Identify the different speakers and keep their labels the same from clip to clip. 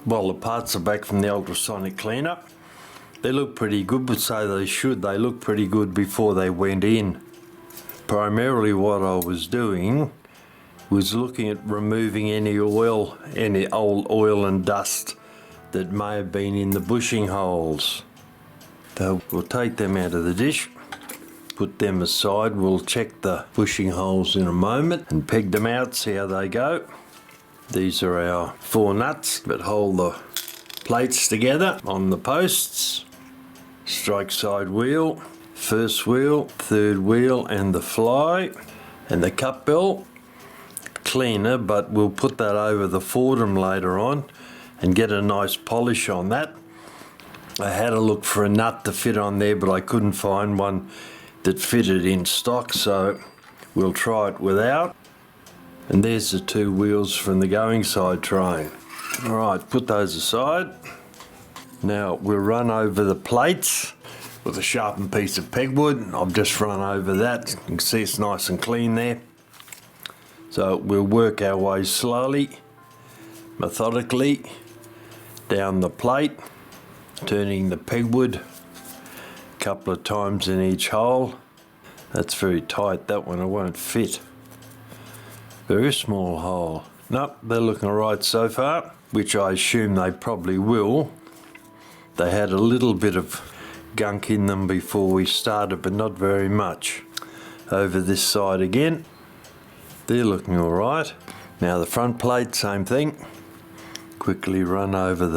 Speaker 1: Well, the parts are back from the ultrasonic cleanup. They look pretty good, but so they should. They look pretty good before they went in. Primarily what I was doing was looking at removing any oil, any old oil and dust that may have been in the bushing holes. So we'll take them out of the dish, put them aside. We'll check the bushing holes in a moment and peg them out, see how they go. These are our 4 nuts that hold the plates together on the posts. Strike side wheel, first wheel, third wheel, and the fly, and the cup bell. Cleaner, but we'll put that over the Fordham later on and get a nice polish on that. I had a look for a nut to fit on there, but I couldn't find one that fitted in stock, so we'll try it without. And there's the 2 wheels from the going side train. Alright, put those aside. Now we'll run over the plates with a sharpened piece of pegwood. I've just run over that. You can see it's nice and clean there. So we'll work our way slowly, methodically, down the plate, turning the pegwood a couple of times in each hole. That's very tight, that one, it won't fit. Very small hole. Nope, they're looking alright so far, which I assume they probably will. They had a little bit of gunk in them before we started, but not very much. Over this side again. They're looking alright. Now the front plate, same thing. Quickly run over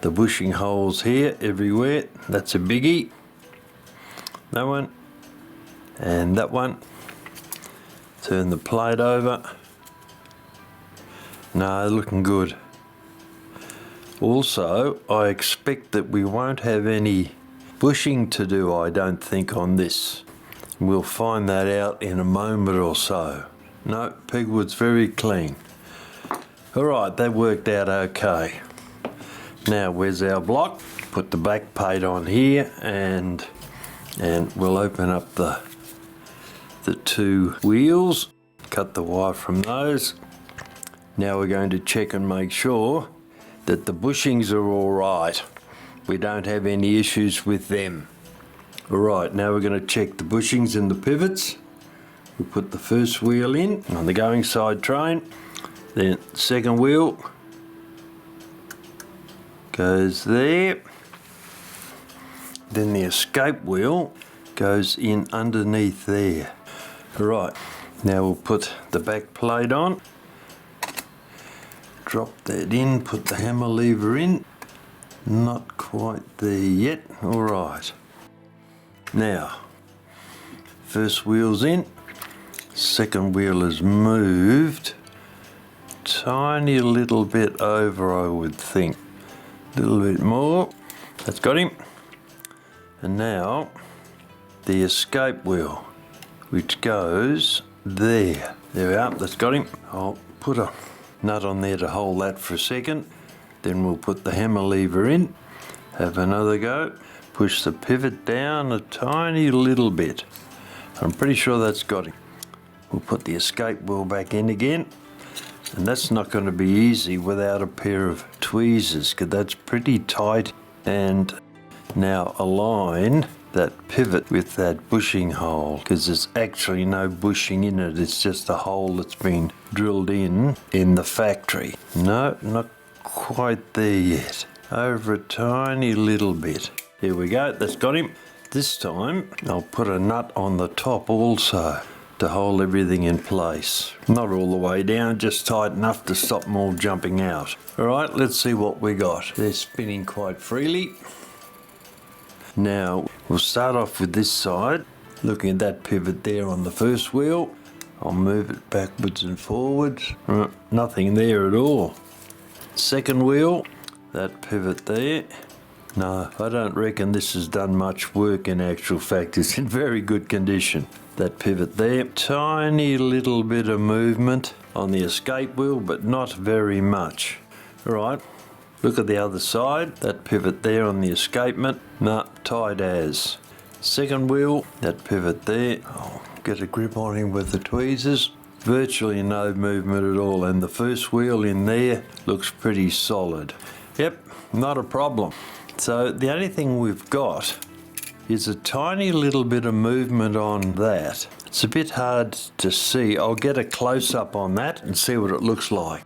Speaker 1: the bushing holes here, everywhere. That's a biggie. That one. And that one. Turn the plate over. No, looking good. Also, I expect that we won't have any bushing to do, I don't think, on this. We'll find that out in a moment or so. No, pegwood's very clean. Alright, that worked out okay. Now, where's our block? Put the back plate on here and we'll open up the 2 wheels. Cut the wire from those. Now we're going to check and make sure that the bushings are alright. We don't have any issues with them. Alright, now we're going to check the bushings and the pivots. We put the first wheel in on the going side train, then second wheel goes there, then the escape wheel goes in underneath there. Right, now we'll put the back plate on, drop that in, put the hammer lever in, not quite there yet. Alright, now first wheel's in. Second wheel is moved, tiny little bit over, I would think. A little bit more. That's got him. And now the escape wheel, which goes there. There we are, that's got him. I'll put a nut on there to hold that for a second. Then we'll put the hammer lever in, have another go, push the pivot down a tiny little bit. I'm pretty sure that's got him. We'll put the escape wheel back in again, and that's not going to be easy without a pair of tweezers, because that's pretty tight. And now align that pivot with that bushing hole, because there's actually no bushing in it, it's just a hole that's been drilled in the factory. No, not quite there yet. Over a tiny little bit. Here we go, that's got him. This time I'll put a nut on the top also to hold everything in place. Not all the way down, just tight enough to stop them all jumping out. Alright, let's see what we got. They're spinning quite freely. Now, we'll start off with this side, looking at that pivot there on the first wheel. I'll move it backwards and forwards. Nothing there at all. Second wheel, that pivot there. No, I don't reckon this has done much work in actual fact. It's in very good condition. That pivot there, tiny little bit of movement on the escape wheel, but not very much. Alright, look at the other side, that pivot there on the escapement, tight as. Second wheel, that pivot there, I'll get a grip on him with the tweezers. virtually no movement at all, and the first wheel in there looks pretty solid. Yep, not a problem. So the only thing we've got is a tiny little bit of movement on that. It's a bit hard to see. I'll get a close-up on that and see what it looks like.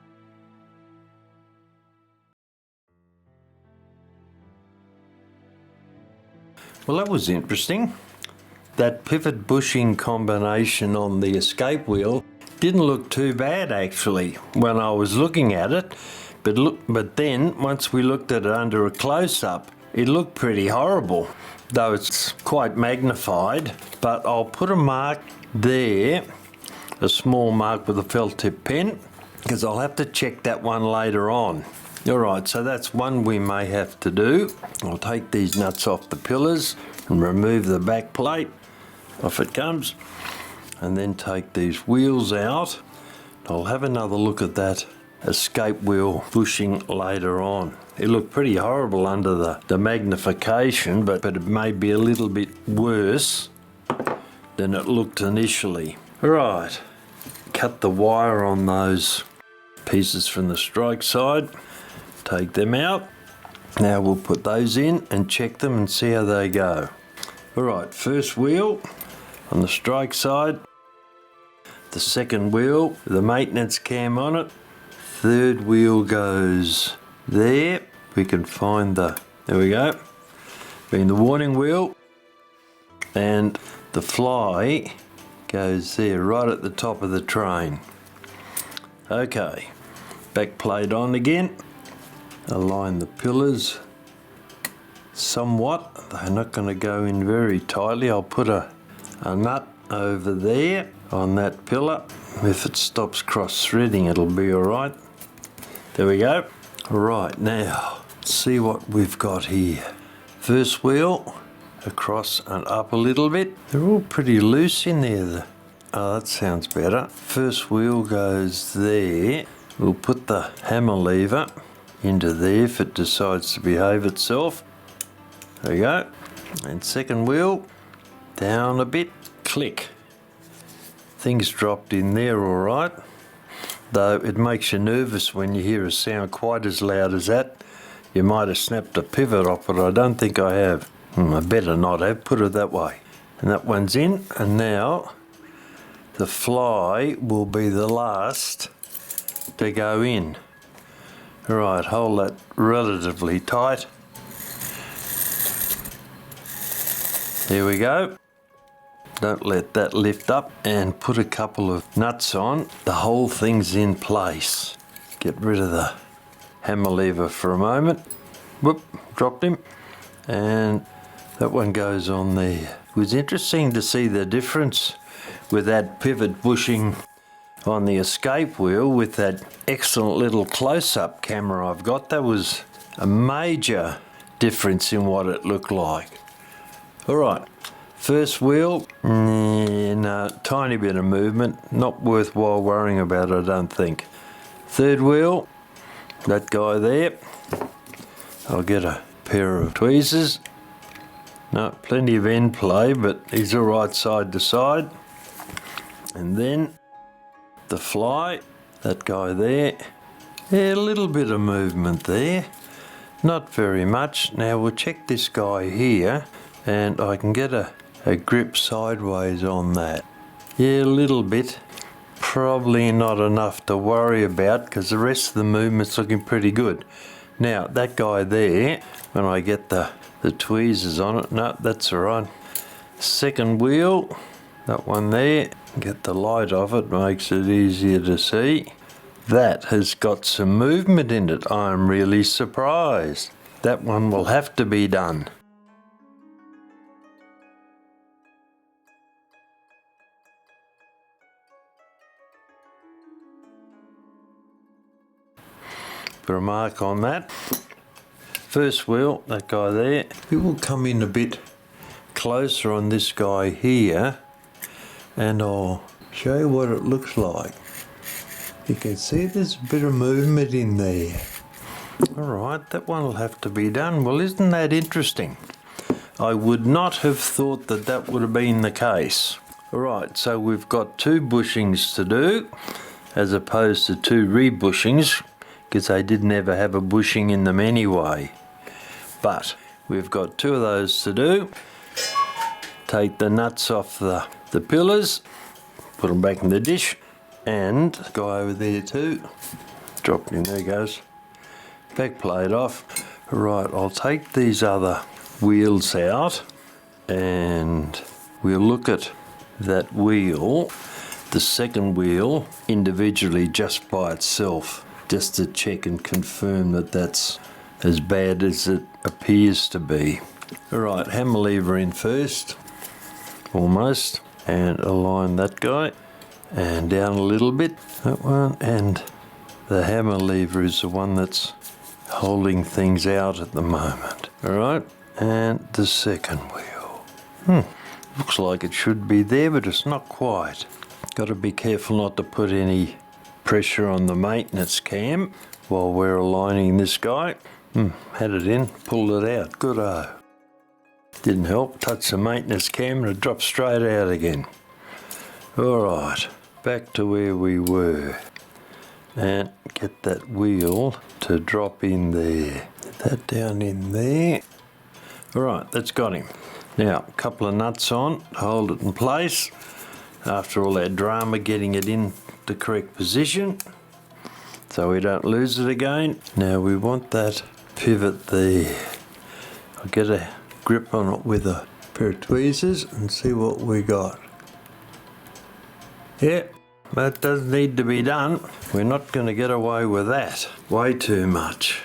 Speaker 1: Well, that was interesting. That pivot bushing combination on the escape wheel didn't look too bad actually when I was looking at it, but then once we looked at it under a close-up, it looked pretty horrible, though it's quite magnified. But I'll put a mark there, a small mark with a felt tip pen, because I'll have to check that one later on. Alright, so that's one we may have to do. I'll take these nuts off the pillars and remove the back plate. Off it comes. And then take these wheels out. I'll have another look at that escape wheel bushing later on. It looked pretty horrible under the magnification, but it may be a little bit worse than it looked initially. Alright, cut the wire on those pieces from the strike side. Take them out. Now we'll put those in and check them and see how they go. Alright, first wheel on the strike side. The second wheel, the maintenance cam on it. Third wheel goes there. We can find there we go. Being the warning wheel. And the fly goes there, right at the top of the train. Okay, back plate on again. Align the pillars somewhat. They're not going to go in very tightly. I'll put a nut over there on that pillar. If it stops cross threading, it'll be alright. There we go. Right, now see what we've got here. First wheel across and up a little bit. They're all pretty loose in there. Oh, that sounds better. First wheel goes there. We'll put the hammer lever into there if it decides to behave itself. There we go. And second wheel down a bit. Click. Things dropped in there all right, though it makes you nervous when you hear a sound quite as loud as that. You might have snapped a pivot off, but I don't think I have. I better not have, put it that way. And that one's in, and now the fly will be the last to go in. Alright, hold that relatively tight. There we go. Don't let that lift up, and put a couple of nuts on. The whole thing's in place. Get rid of the hammer lever for a moment. Whoop, dropped him. And that one goes on there. It was interesting to see the difference with that pivot bushing on the escape wheel with that excellent little close-up camera I've got. That was a major difference in what it looked like. Alright. First wheel, no, tiny bit of movement, not worthwhile worrying about, I don't think. Third wheel, that guy there, I'll get a pair of tweezers. No, plenty of end play, but he's all right side to side. And then the fly, that guy there, yeah, a little bit of movement there, not very much. Now we'll check this guy here, and I can get a grip sideways on that. Yeah, a little bit. Probably not enough to worry about because the rest of the movement's looking pretty good. Now, that guy there, when I get the tweezers on it, no, that's alright. Second wheel, that one there, get the light off it, makes it easier to see. That has got some movement in it. I'm really surprised. That one will have to be done. Put a mark on that. First wheel, that guy there. It will come in a bit closer on this guy here, and I'll show you what it looks like. You can see there's a bit of movement in there. Alright, that one will have to be done. Well, isn't that interesting? I would not have thought that that would have been the case. Alright, so we've got 2 bushings to do as opposed to 2 rebushings, because they didn't ever have a bushing in them anyway. But we've got 2 of those to do. Take the nuts off the pillars, put them back in the dish, and go over there too. Drop it in, there goes. Back plate off. Right, I'll take these other wheels out and we'll look at that wheel, the second wheel, individually just by itself, just to check and confirm that that's as bad as it appears to be. Alright, hammer lever in first, almost, and align that guy, and down a little bit, that one, and the hammer lever is the one that's holding things out at the moment. Alright, and the second wheel. Looks like it should be there, but it's not quite. Got to be careful not to put any pressure on the maintenance cam while we're aligning this guy. Had it in, pulled it out, good-o. Didn't help, touched the maintenance cam and it dropped straight out again. Alright, back to where we were. And get that wheel to drop in there. Get that down in there. Alright, that's got him. Now, a couple of nuts on to hold it in place. After all that drama getting it in the correct position, so we don't lose it again. Now we want that pivot there. I'll get a grip on it with a pair of tweezers and see what we got. Yeah, that does need to be done. We're not going to get away with that. Way too much.